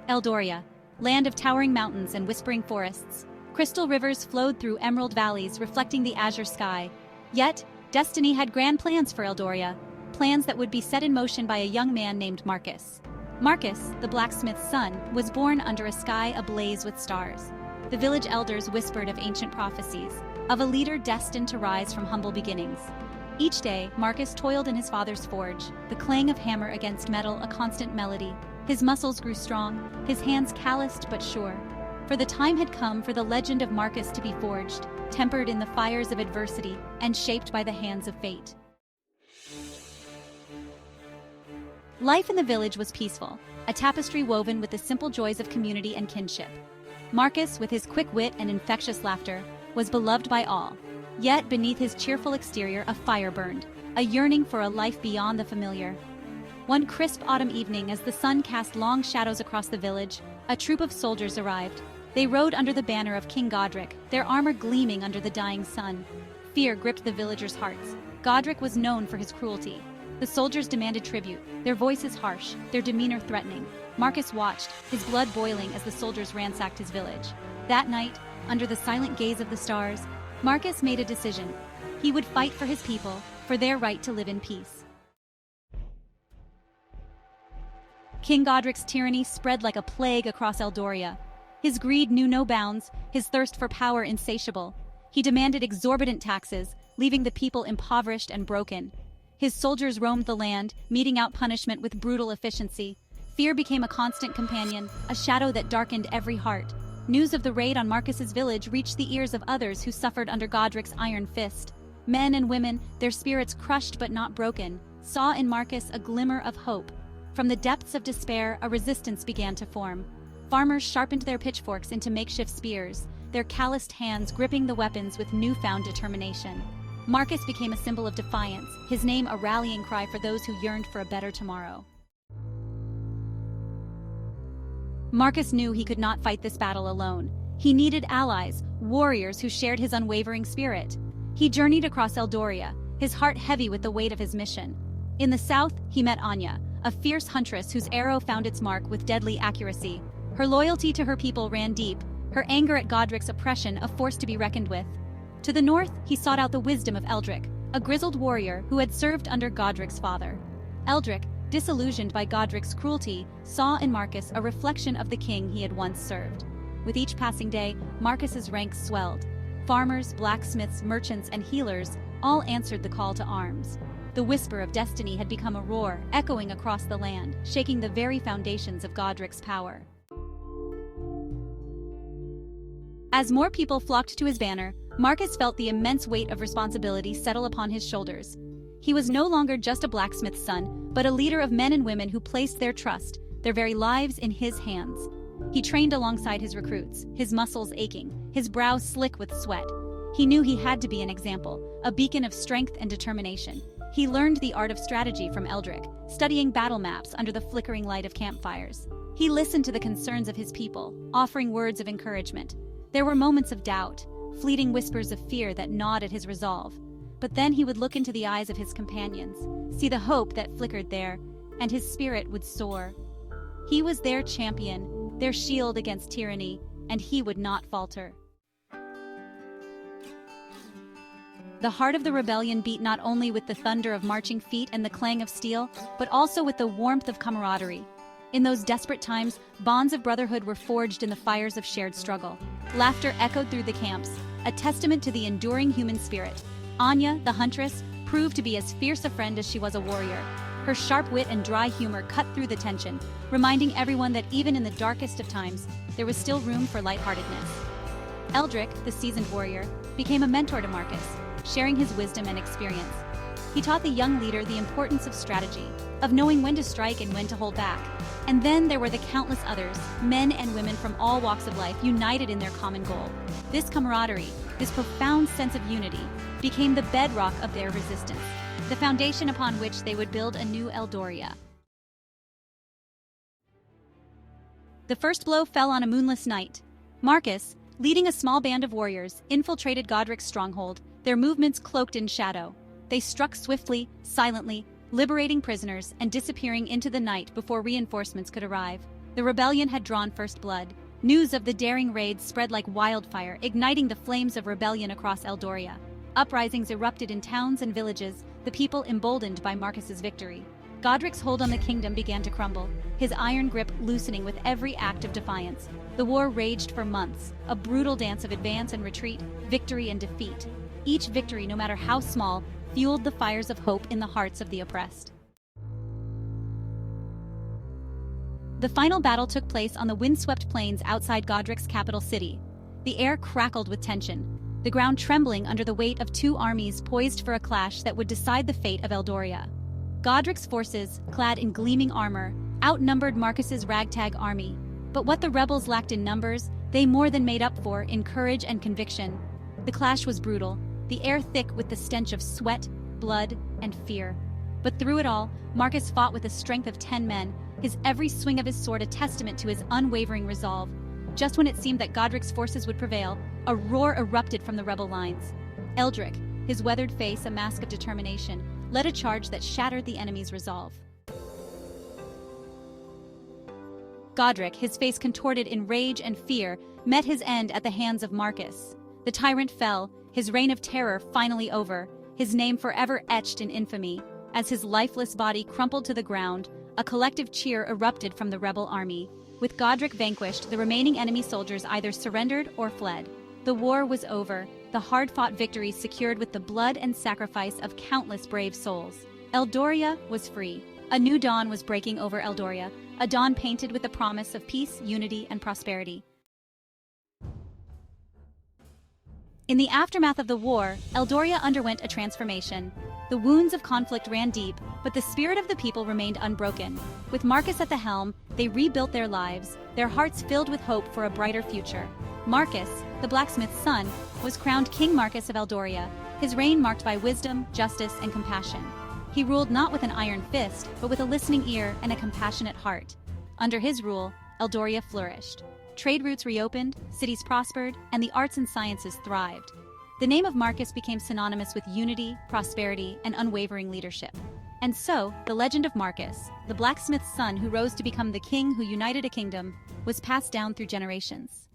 Eldoria, land of towering mountains and whispering forests. Crystal rivers flowed through emerald valleys reflecting the azure sky. Yet, destiny had grand plans for Eldoria, plans that would be set in motion by a young man named Marcus. Marcus, the blacksmith's son, was born under a sky ablaze with stars. The village elders whispered of ancient prophecies, of a leader destined to rise from humble beginnings. Each day, Marcus toiled in his father's forge, the clang of hammer against metal a constant melody. His muscles grew strong, his hands calloused but sure. For the time had come for the legend of Marcus to be forged, tempered in the fires of adversity and shaped by the hands of fate. Life in the village was peaceful, a tapestry woven with the simple joys of community and kinship. Marcus, with his quick wit and infectious laughter, was beloved by all. Yet beneath his cheerful exterior a fire burned, a yearning for a life beyond the familiar. One crisp autumn evening, as the sun cast long shadows across the village, a troop of soldiers arrived. They rode under the banner of King Godric, their armor gleaming under the dying sun. Fear gripped the villagers' hearts. Godric was known for his cruelty. The soldiers demanded tribute, their voices harsh, their demeanor threatening. Marcus watched, his blood boiling as the soldiers ransacked his village. That night, under the silent gaze of the stars, Marcus made a decision. He would fight for his people, for their right to live in peace. King Godric's tyranny spread like a plague across Eldoria. His greed knew no bounds, his thirst for power insatiable. He demanded exorbitant taxes, leaving the people impoverished and broken. His soldiers roamed the land, meting out punishment with brutal efficiency. Fear became a constant companion, a shadow that darkened every heart. News of the raid on Marcus's village reached the ears of others who suffered under Godric's iron fist. Men and women, their spirits crushed but not broken, saw in Marcus a glimmer of hope. From the depths of despair, a resistance began to form. Farmers sharpened their pitchforks into makeshift spears, their calloused hands gripping the weapons with newfound determination. Marcus became a symbol of defiance, his name a rallying cry for those who yearned for a better tomorrow. Marcus knew he could not fight this battle alone. He needed allies, warriors who shared his unwavering spirit. He journeyed across Eldoria, his heart heavy with the weight of his mission. In the south, he met Anya, a fierce huntress whose arrow found its mark with deadly accuracy. Her loyalty to her people ran deep, her anger at Godric's oppression a force to be reckoned with. To the north, he sought out the wisdom of Eldric, a grizzled warrior who had served under Godric's father. Eldric, disillusioned by Godric's cruelty, saw in Marcus a reflection of the king he had once served. With each passing day, Marcus's ranks swelled. Farmers, blacksmiths, merchants, and healers all answered the call to arms. The whisper of destiny had become a roar, echoing across the land, shaking the very foundations of Godric's power. As more people flocked to his banner, Marcus felt the immense weight of responsibility settle upon his shoulders. He was no longer just a blacksmith's son, but a leader of men and women who placed their trust, their very lives in his hands. He trained alongside his recruits, his muscles aching, his brow slick with sweat. He knew he had to be an example, a beacon of strength and determination. He learned the art of strategy from Eldric, studying battle maps under the flickering light of campfires. He listened to the concerns of his people, offering words of encouragement. There were moments of doubt, fleeting whispers of fear that gnawed at his resolve. But then he would look into the eyes of his companions, see the hope that flickered there, and his spirit would soar. He was their champion, their shield against tyranny, and he would not falter. The heart of the rebellion beat not only with the thunder of marching feet and the clang of steel, but also with the warmth of camaraderie. In those desperate times, bonds of brotherhood were forged in the fires of shared struggle. Laughter echoed through the camps, a testament to the enduring human spirit. Anya, the huntress, proved to be as fierce a friend as she was a warrior. Her sharp wit and dry humor cut through the tension, reminding everyone that even in the darkest of times, there was still room for lightheartedness. Eldric, the seasoned warrior, became a mentor to Marcus, sharing his wisdom and experience. He taught the young leader the importance of strategy, of knowing when to strike and when to hold back. And then there were the countless others, men and women from all walks of life, united in their common goal. This camaraderie, this profound sense of unity, became the bedrock of their resistance, the foundation upon which they would build a new Eldoria. The first blow fell on a moonless night. Marcus, leading a small band of warriors, infiltrated Godric's stronghold, their movements cloaked in shadow. They struck swiftly, silently, liberating prisoners and disappearing into the night before reinforcements could arrive. The rebellion had drawn first blood. News of the daring raids spread like wildfire, igniting the flames of rebellion across Eldoria. Uprisings erupted in towns and villages, the people emboldened by Marcus's victory. Godric's hold on the kingdom began to crumble, his iron grip loosening with every act of defiance. The war raged for months, a brutal dance of advance and retreat, victory and defeat. Each victory, no matter how small, fueled the fires of hope in the hearts of the oppressed. The final battle took place on the windswept plains outside Godric's capital city. The air crackled with tension, the ground trembling under the weight of two armies poised for a clash that would decide the fate of Eldoria. Godric's forces, clad in gleaming armor, outnumbered Marcus's ragtag army. But what the rebels lacked in numbers, they more than made up for in courage and conviction. The clash was brutal, the air thick with the stench of sweat, blood, and fear. But through it all, Marcus fought with the strength of 10 men, his every swing of his sword a testament to his unwavering resolve. Just when it seemed that Godric's forces would prevail, a roar erupted from the rebel lines. Eldric, his weathered face a mask of determination, led a charge that shattered the enemy's resolve. Godric, his face contorted in rage and fear, met his end at the hands of Marcus. The tyrant fell, his reign of terror finally over, his name forever etched in infamy. As his lifeless body crumpled to the ground, a collective cheer erupted from the rebel army. With Godric vanquished, the remaining enemy soldiers either surrendered or fled. The war was over, the hard-fought victory secured with the blood and sacrifice of countless brave souls. Eldoria was free. A new dawn was breaking over Eldoria, a dawn painted with the promise of peace, unity, and prosperity. In the aftermath of the war, Eldoria underwent a transformation. The wounds of conflict ran deep, but the spirit of the people remained unbroken. With Marcus at the helm, they rebuilt their lives, their hearts filled with hope for a brighter future. Marcus, the blacksmith's son, was crowned King Marcus of Eldoria, his reign marked by wisdom, justice, and compassion. He ruled not with an iron fist, but with a listening ear and a compassionate heart. Under his rule, Eldoria flourished. Trade routes reopened, cities prospered, and the arts and sciences thrived. The name of Marcus became synonymous with unity, prosperity, and unwavering leadership. And so, the legend of Marcus, the blacksmith's son who rose to become the king who united a kingdom, was passed down through generations.